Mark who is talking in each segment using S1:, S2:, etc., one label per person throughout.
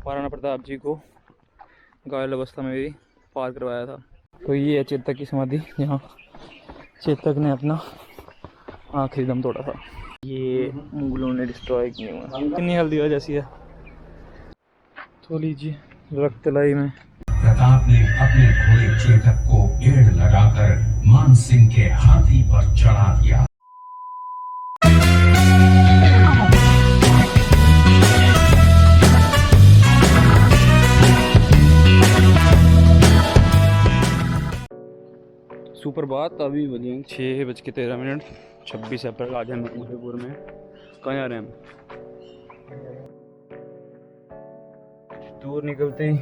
S1: महाराणा प्रताप जी को घायल अवस्था में भी पार करवाया था। तो ये है चेतक की समाधि, यहाँ चेतक ने अपना आखिरी दम तोड़ा था। ये मुगलों ने डिस्ट्रॉय किए हुए हैं। कितनी हल्दी वजह जैसी है। तो लीजिए रक्तलाई में
S2: प्रताप ने अपने घोड़े चेतक को एड़ लगाकर मान सिंह के हाथी पर चढ़ा दिया।
S1: सुप्रभात। अभी बजे 6:13, 26 अप्रैल। आज हम उदयपुर में कहाँ जा रहे हैं हम? दूर निकलते ही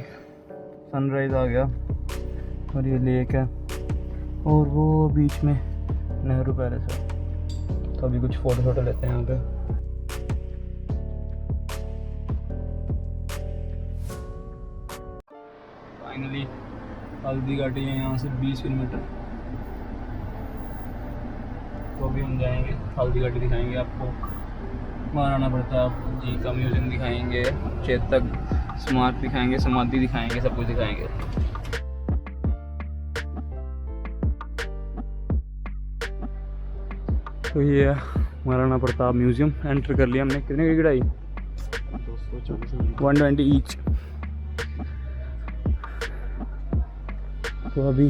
S1: सनराइज आ गया और ये लेक है और वो बीच में नेहरू पैलेस है। तो अभी कुछ फोटो लेते हैं यहाँ पे। फाइनली हल्दी घाटी है यहाँ से 20 किलोमीटर। तो अभी हम जाएंगे हल्दी घाटी, दिखाएंगे आपको महाराणा प्रताप जी का म्यूजियम दिखाएंगे, चेतक स्मारक दिखाएंगे, समाधि दिखाएंगे, सब कुछ दिखाएंगे। तो ये है महाराणा प्रताप म्यूजियम। एंटर कर लिया हमने। कितने की गिराई? 120 ईच। तो अभी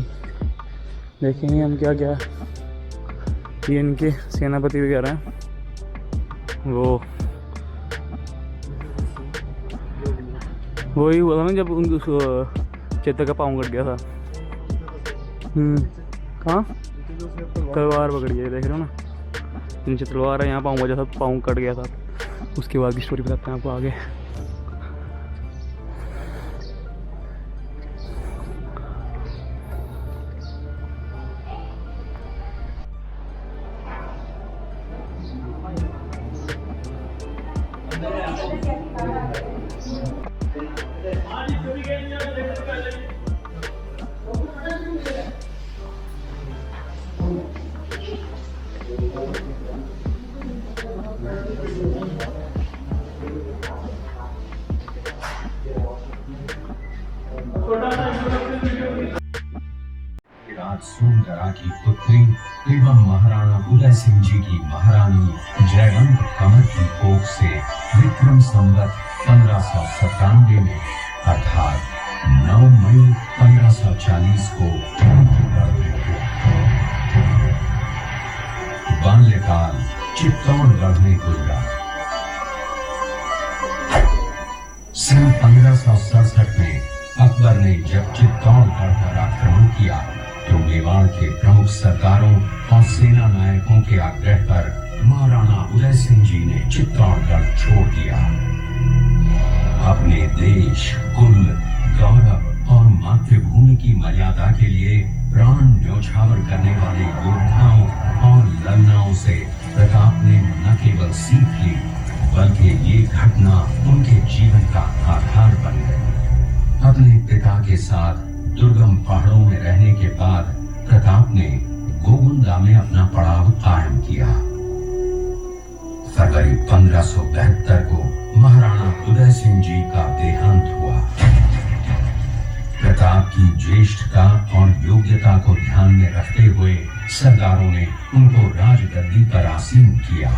S1: देखेंगे हम क्या क्या। ये इनके सेनापति वगैरह हैं, वो वही हुआ था ना जब उन चेतक का पाँव कट गया था। कहाँ तलवार पकड़ी है, देख रहे हो ना, नीचे तलवार है, यहाँ पाँव वजह था, पाँव कट गया था। उसके बाद की स्टोरी बताते हैं आपको आगे।
S2: सोनगरा की पुत्री एवं महाराणा उदय सिंह जी की महारानी जयवंत कमर की कोख से विक्रम संवत 1597 में अर्थात 9 मई 1540 को बाल्यकाल चित्तौड़गढ़ में गुजरा। सन 1567 में अकबर ने जब चित्तौड़गढ़ पर आक्रमण किया तो मेवाड़ के प्रमुख सरदारों और सेना नायकों के आग्रह पर महाराणा उदय सिंह जी ने चित्तौड़गढ़ छोड़ दिया। अपने देश, कुल, गौरव और मातृभूमि की मर्यादा के लिए प्राण न्योछावर करने वाले योद्धाओं और लड़नाओं से प्रताप ने न केवल सीख ली बल्कि ये घटना उनके जीवन का आधार बन गई। अपने पिता के साथ दुर्गम पहाड़ों में रहने के बाद प्रताप ने गोगुंदा में अपना पड़ाव कायम किया। फरवरी 1572 को महाराणा उदय सिंह जी का देहांत हुआ। प्रताप की ज्येष्ठता और योग्यता को ध्यान में रखते हुए सरदारों ने उनको राजगद्दी पर आसीन किया।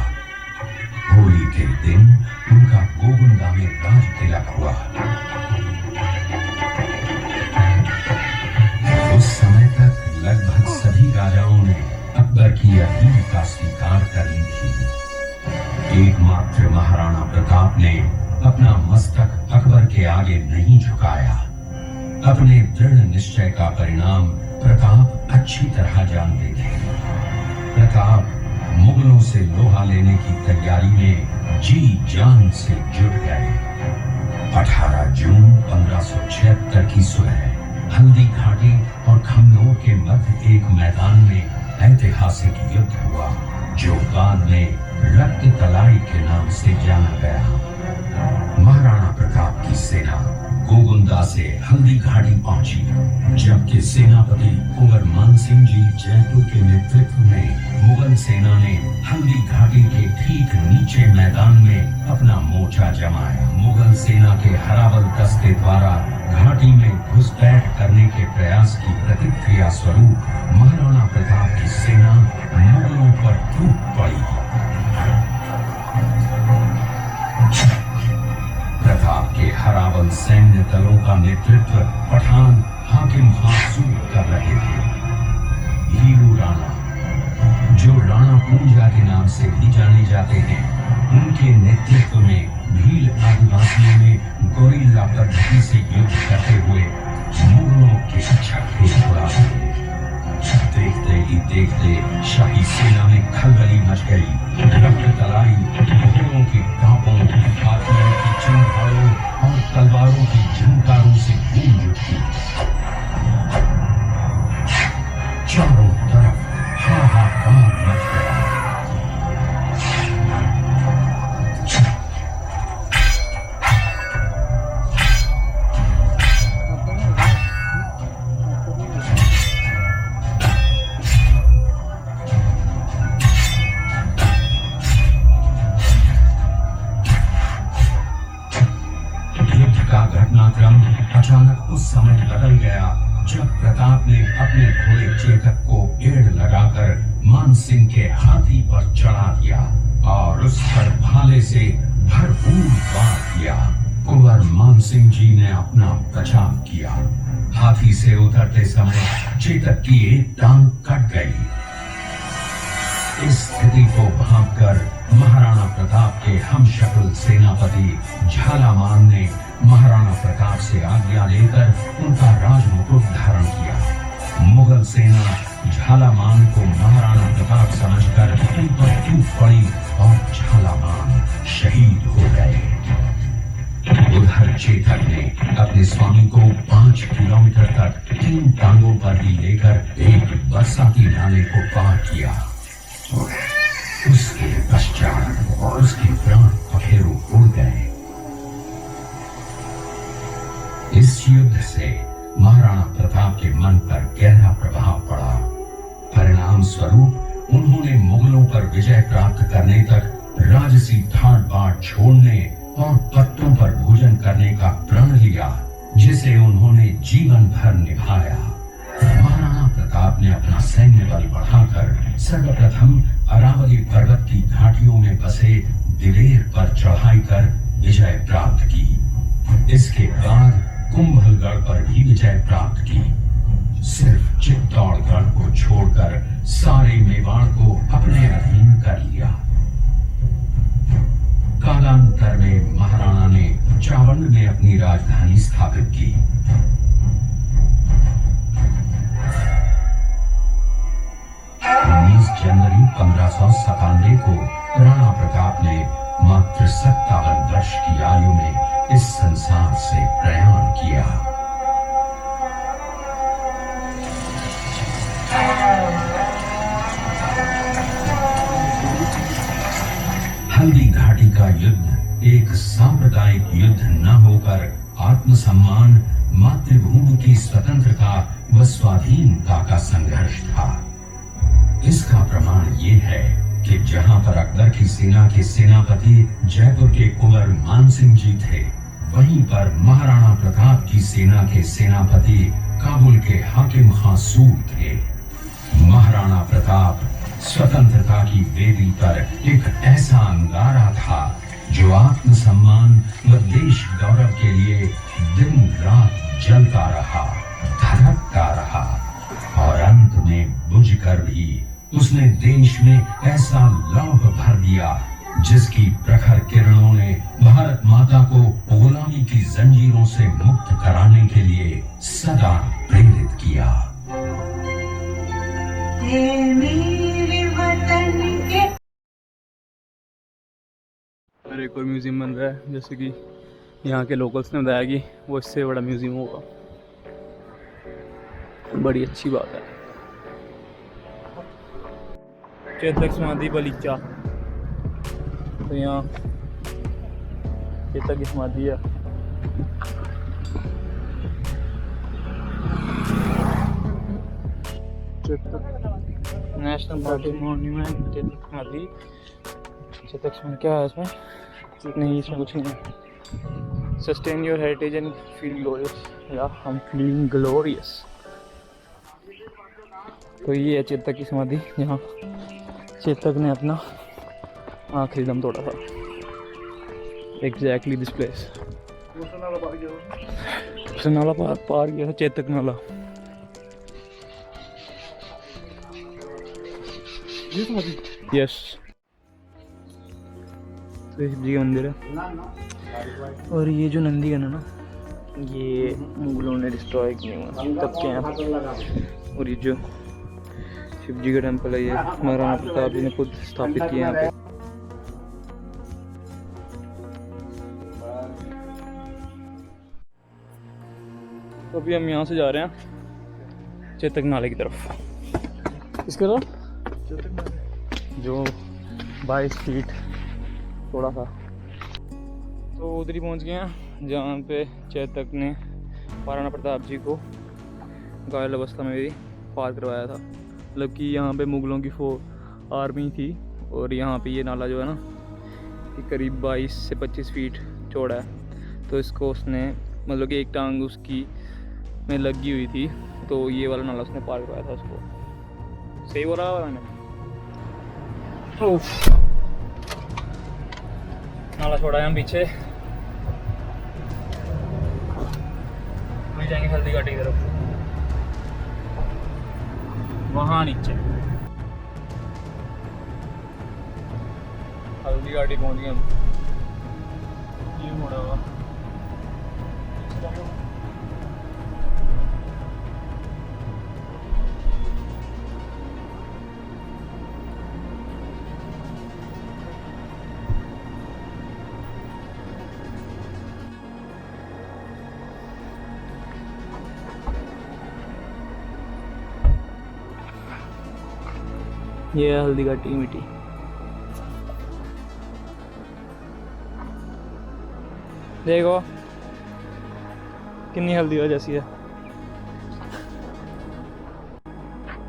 S2: होली के दिन उनका गोगुंदा में राज तिलक हुआ। उस समय तक लगभग सभी राजाओं ने अकबर की अपील का स्वीकार कर ली थी। एकमात्र महाराणा प्रताप ने अपना मस्तक अकबर के आगे नहीं झुकाया। अपने दृढ़ निश्चय का परिणाम प्रताप अच्छी तरह जानते थे। प्रताप मुगलों से लोहा लेने की तैयारी में जी जान से जुट गए। 18 जून 1576 की सुबह हल्दी घाटी और खमनोर के मध्य एक मैदान में ऐतिहासिक युद्ध हुआ जो बाद में रक्त तलाई के नाम से जाना गया। महाराणा प्रताप की सेना गोगुंदा से हल्दी घाटी पहुंची, जबकि सेनापति कुंवर मान सिंह जी जयपुर के नेतृत्व में मुगल सेना ने हल्दी घाटी के ठीक नीचे मैदान में अपना मोर्चा जमाया। मुगल सेना के हरावल के द्वारा घाटी में घुसपैठ करने के प्रयास की प्रतिक्रिया स्वरूप महाराणा प्रताप की सेना मुगलों पर टूट पड़ी। प्रताप के हरावल सैन्य दलों का नेतृत्व पठान हाकिम हासूर कर रहे थे। हीरू राणा, जो राणा पूंजा के नाम से भी जाने जाते हैं, उनके नेतृत्व में भील आदिवासियों ने गोरिल्ला पद्धति से युद्ध करते हुए मुगलों के छक्के उड़ा दिए। देखते ही देखते शाही सेना में खलबली मच गई। रक्त तलाई घोड़ों की टापों, हाथियों की चंगारों और तलवारों की झंकारों से गूंज उठी। चारों तरफ हाहाकार मच गया। घटनाक्रम अचानक उस समय बदल गया जब प्रताप ने अपने घोड़े चेतक को एड़ लगाकर मानसिंह के हाथी पर चढ़ा दिया और उस पर भाले से भरपूर वार किया। कुंवर मानसिंह जी ने अपना बचाव किया। हाथी से उतरते समय चेतक की एक टांग कट गई। इस स्थिति को भांपकर महाराणा प्रताप के हमशक्ल सेनापति झालामान ने महाराणा प्रताप से आज्ञा लेकर उनका राजमुकुट धारण किया। मुगल सेना झालामान को महाराणा प्रताप समझकर उन पर टूट पड़ी और झालामान शहीद हो गए। उधर चेतक ने अपने स्वामी को 5 किलोमीटर तक 3 टांगों पर ही लेकर एक बरसाती नाले को पार किया। उसके पश्चात उसके प्राण पखेरु उड़ गए। इस युद्ध से महाराणा प्रताप के मन पर गहरा प्रभाव पड़ा। परिणाम स्वरूप उन्होंने मुगलों पर विजय प्राप्त करने तक राजसी ठाट बाट छोड़ने और पत्तों पर भोजन करने का प्रण लिया, जिसे उन्होंने जीवन भर निभाया। महाराणा प्रताप ने अपना सैन्य बल बढ़ाकर सर्वप्रथम अरावली पर्वत की घाटियों में बसे दिलेर पर चढ़ाई कर विजय प्राप्त की। इसके बाद कुंभलगढ़ पर भी विजय प्राप्त की। सिर्फ चित्तौड़गढ़ को छोड़कर सारे मेवाड़ को अपने अधीन कर लिया। कालांतर में महाराणा ने चावंड में अपनी राजधानी स्थापित की। 19 जनवरी 1597 को राणा प्रताप ने मात्र 57 वर्ष की आयु में इस संसार से प्रयाण किया। हल्दी घाटी का युद्ध एक सांप्रदायिक युद्ध न होकर आत्मसम्मान, मातृभूमि की स्वतंत्रता व स्वाधीनता का संघर्ष था। इसका प्रमाण ये है कि जहां पर अकबर की सेना के सेनापति जयपुर के कुंवर मानसिंह जी थे, वहीं पर महाराणा प्रताप की सेना के सेनापति काबुल के हाकिम हासूर थे। महाराणा प्रताप स्वतंत्रता की वेदी पर एक ऐसा अंगारा था जो आत्मसम्मान व देश गौरव के लिए दिन रात जलता रहा, धड़कता रहा और अंत में बुझकर भी उसने देश में ऐसा लौह भर दिया जिसकी प्रखर किरणों ने भारत माता को गुलामी की जंजीरों से मुक्त कराने के लिए सदा प्रेरित किया।
S3: मेरे वतन के
S1: और एक और म्यूजियम बन रहा है, जैसे कि यहाँ के लोकल्स ने बताया कि वो इससे बड़ा म्यूजियम होगा। बड़ी अच्छी बात है। चेतक समाधि बलीचा, तो यहाँ चेतक की समाधि है। नेशनल पार्टी मॉन्यूमेंट चेतक समाधि। चेतक समाधि क्या है इसमें? नहीं, इसमें कुछ नहीं है। Sustain your heritage and feel glorious. या हम फीलिंग ग्लोरियस। तो ये है चेतक की समाधि जहाँ चेतक ने अपना आखिरी दम तोड़ा था। Exactly this place. नाला पार किया था चेतक नाला। यस, तो शिव जी का मंदिर है। और ये जो नंदीगण है ना, ये मुगलों ने डिस्ट्रॉय किए हुए तब के हैं। और ये जो शिव जी का टेम्पल है, ये महाराणा प्रताप जी ने खुद स्थापित किया यहाँ पे। तो अभी हम यहाँ से जा रहे हैं चेतक नाले की तरफ। इसके तो जो 22 फीट थोड़ा सा, तो उधर ही पहुँच गए हैं जहाँ पे चेतक ने महाराणा प्रताप जी को घायल अवस्था में भी पार करवाया था। मतलब कि यहाँ पे मुगलों की आर्मी थी और यहाँ पे ये नाला जो है ना, ये करीब 22 से 25 फीट चौड़ा है। तो इसको उसने मतलब कि एक टांग उसकी में लगी हुई थी, तो ये वाला नाला उसने पार करवाया था उसको। सही बोल रहा मैंने? नाला छोड़ा है हम पीछे, जाएंगे हल्दी घाटी की तरफ। वहाँ नीचे हल्दी घाटी पहुँच गए हम। ये मुड़ा हुआ ये है हल्दी घाटी की मिट्टी। देखो कितनी हल्दी हो जैसी है।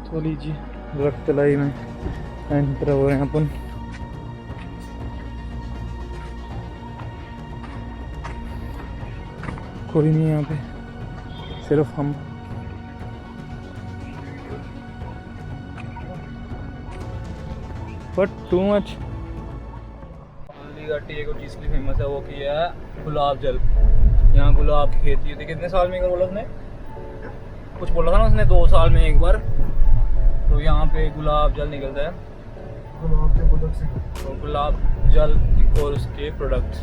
S1: तो लीजिए दरख्त तलाई में एंटर हो रहे हैं अपन। कोई नहीं है यहाँ पे, सिर्फ हम। But too much. Haldi Ghati एक चीज़ की फेमस है, वो की है गुलाब जल। यहाँ गुलाब की खेती होती है। कितने साल में एक बार बोला उसने? कुछ बोला था ना उसने, 2 साल में एक बार। तो यहाँ पे गुलाब जल निकलता है, गुलाब के प्रोडक्ट्स, तो गुलाब जल और उसके प्रोडक्ट्स।